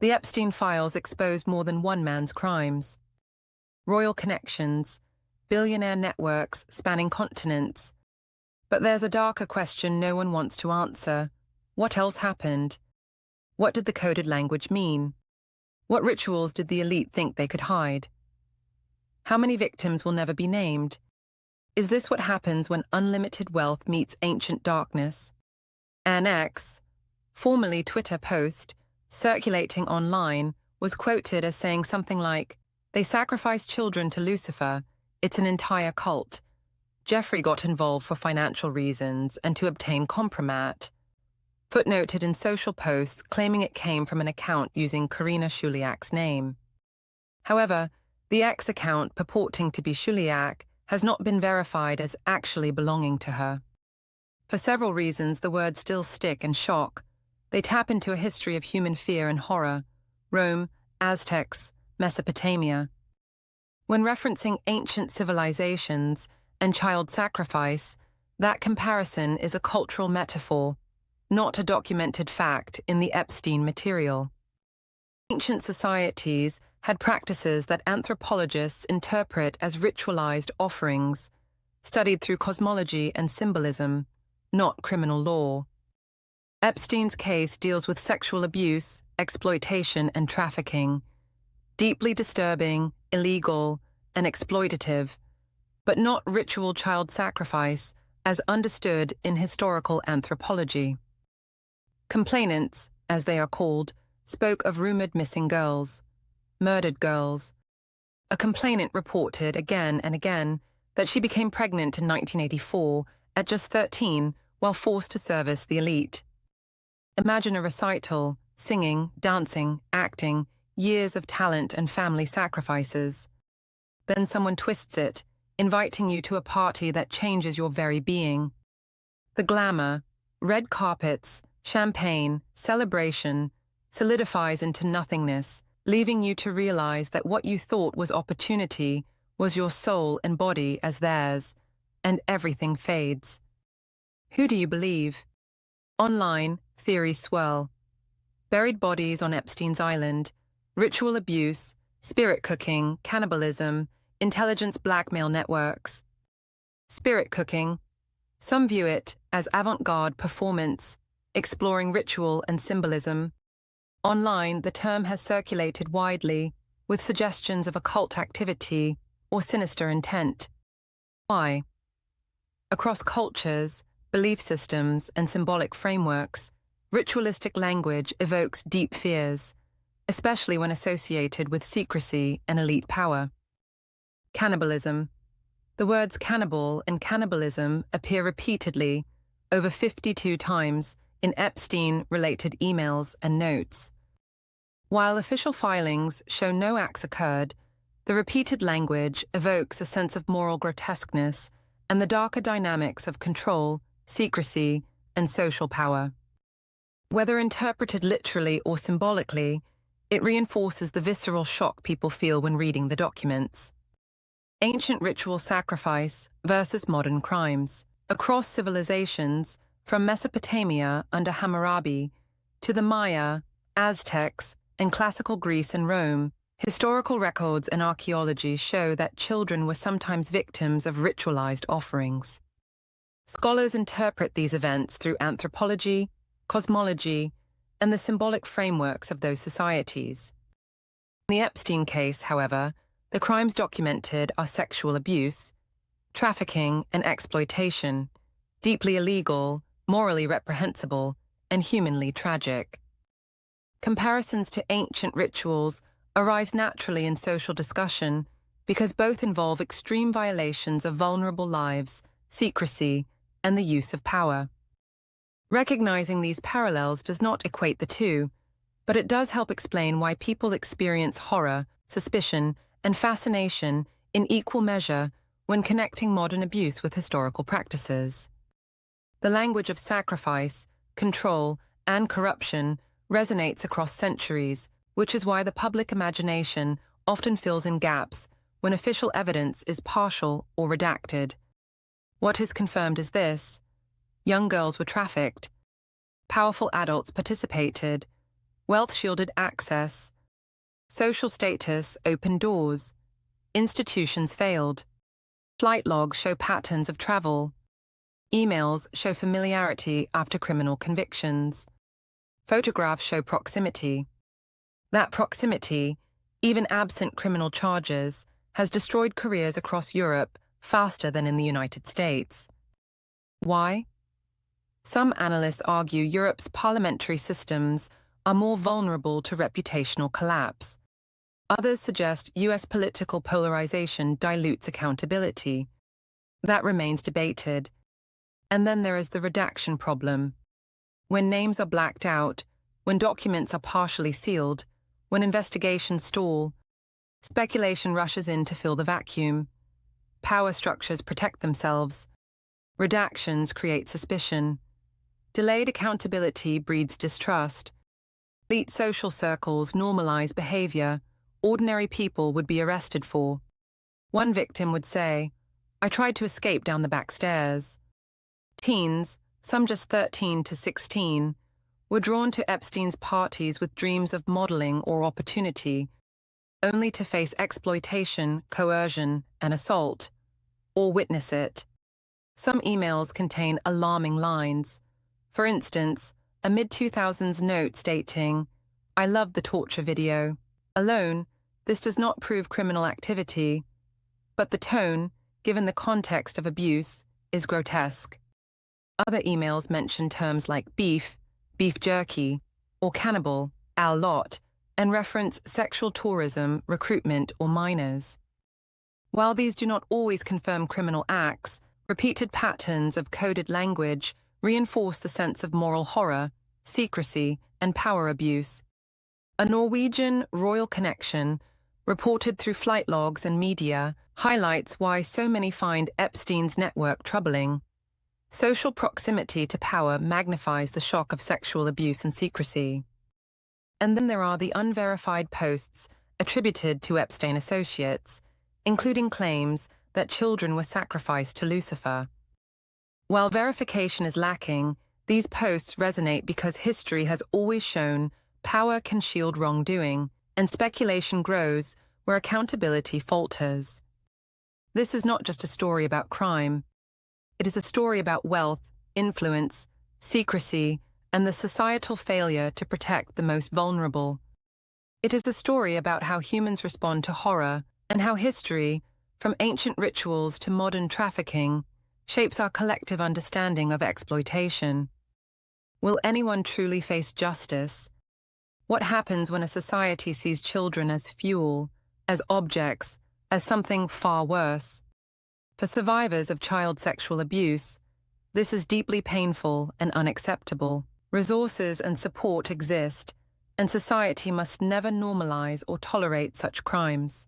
The Epstein files exposed more than one man's crimes. Royal connections, billionaire networks spanning continents. But there's a darker question no one wants to answer. What else happened? What did the coded language mean? What rituals did the elite think they could hide? How many victims will never be named? Is this what happens when unlimited wealth meets ancient darkness? An X, formerly Twitter post, circulating online, was quoted as saying something like, "They sacrifice children to Lucifer. It's an entire cult. Jeffrey got involved for financial reasons and to obtain compromat." Footnoted in social posts claiming it came from an account using Karina Shuliak's name. However, the X account purporting to be Shuliak has not been verified as actually belonging to her. For several reasons, the words still stick and shock. They tap into a history of human fear and horror: Rome, Aztecs, Mesopotamia. When referencing ancient civilizations and child sacrifice, that comparison is a cultural metaphor, not a documented fact in the Epstein material. Ancient societies had practices that anthropologists interpret as ritualized offerings, studied through cosmology and symbolism, not criminal law. Epstein's case deals with sexual abuse, exploitation, and trafficking, deeply disturbing, illegal, and exploitative, but not ritual child sacrifice as understood in historical anthropology. Complainants, as they are called, spoke of rumored missing girls, murdered girls. A complainant reported again and again that she became pregnant in 1984 at just 13 while forced to service the elite. Imagine a recital, singing, dancing, acting, years of talent and family sacrifices. Then someone twists it, inviting you to a party that changes your very being. The glamour, red carpets, champagne, celebration, solidifies into nothingness, leaving you to realize that what you thought was opportunity was your soul and body as theirs, and everything fades. Who do you believe? Online, theories swirl. Buried bodies on Epstein's island, ritual abuse, spirit cooking, cannibalism, intelligence blackmail networks. Spirit cooking. Some view it as avant-garde performance, exploring ritual and symbolism. Online, the term has circulated widely, with suggestions of occult activity or sinister intent. Why? Across cultures, belief systems, and symbolic frameworks, ritualistic language evokes deep fears, especially when associated with secrecy and elite power. Cannibalism. The words cannibal and cannibalism appear repeatedly, over 52 times, in Epstein-related emails and notes. While official filings show no acts occurred, the repeated language evokes a sense of moral grotesqueness and the darker dynamics of control, secrecy, and social power. Whether interpreted literally or symbolically, it reinforces the visceral shock people feel when reading the documents. Ancient ritual sacrifice versus modern crimes. Across civilizations, from Mesopotamia under Hammurabi to the Maya, Aztecs, and classical Greece and Rome, historical records and archaeology show that children were sometimes victims of ritualized offerings. Scholars interpret these events through anthropology, cosmology, and the symbolic frameworks of those societies. In the Epstein case, however, the crimes documented are sexual abuse, trafficking, and exploitation, deeply illegal, morally reprehensible, and humanly tragic. Comparisons to ancient rituals arise naturally in social discussion because both involve extreme violations of vulnerable lives, secrecy, and the use of power. Recognizing these parallels does not equate the two, but it does help explain why people experience horror, suspicion, and fascination in equal measure when connecting modern abuse with historical practices. The language of sacrifice, control, and corruption resonates across centuries, which is why the public imagination often fills in gaps when official evidence is partial or redacted. What is confirmed is this: young girls were trafficked, powerful adults participated, Wealth shielded access. Social status opened doors. Institutions failed. Flight logs show patterns of travel. Emails show familiarity after criminal convictions. Photographs show proximity. That proximity, even absent criminal charges, has destroyed careers across Europe faster than in the United States. Why? Some analysts argue Europe's parliamentary systems are more vulnerable to reputational collapse. Others suggest US political polarization dilutes accountability. That remains debated. And then there is the redaction problem. When names are blacked out, when documents are partially sealed, when investigations stall, speculation rushes in to fill the vacuum. Power structures protect themselves. Redactions create suspicion. Delayed accountability breeds distrust. Elite social circles normalize behavior ordinary people would be arrested for. One victim would say, "I tried to escape down the back stairs." Teens, some just 13 to 16, were drawn to Epstein's parties with dreams of modeling or opportunity, only to face exploitation, coercion, and assault, or witness it. Some emails contain alarming lines. For instance, a mid-2000s note stating, "I love the torture video." Alone, this does not prove criminal activity, but the tone, given the context of abuse, is grotesque. Other emails mention terms like beef jerky, or cannibal, al lot, and reference sexual tourism, recruitment, or minors. While these do not always confirm criminal acts, repeated patterns of coded language reinforce the sense of moral horror, secrecy, and power abuse. A Norwegian royal connection, reported through flight logs and media, highlights why so many find Epstein's network troubling. Social proximity to power magnifies the shock of sexual abuse and secrecy. And then there are the unverified posts attributed to Epstein associates, including claims that children were sacrificed to Lucifer. While verification is lacking, these posts resonate because history has always shown power can shield wrongdoing, and speculation grows where accountability falters. This is not just a story about crime. It is a story about wealth, influence, secrecy, and the societal failure to protect the most vulnerable. It is a story about how humans respond to horror and how history, from ancient rituals to modern trafficking, shapes our collective understanding of exploitation. Will anyone truly face justice? What happens when a society sees children as fuel, as objects, as something far worse? For survivors of child sexual abuse, this is deeply painful and unacceptable. Resources and support exist, and society must never normalize or tolerate such crimes.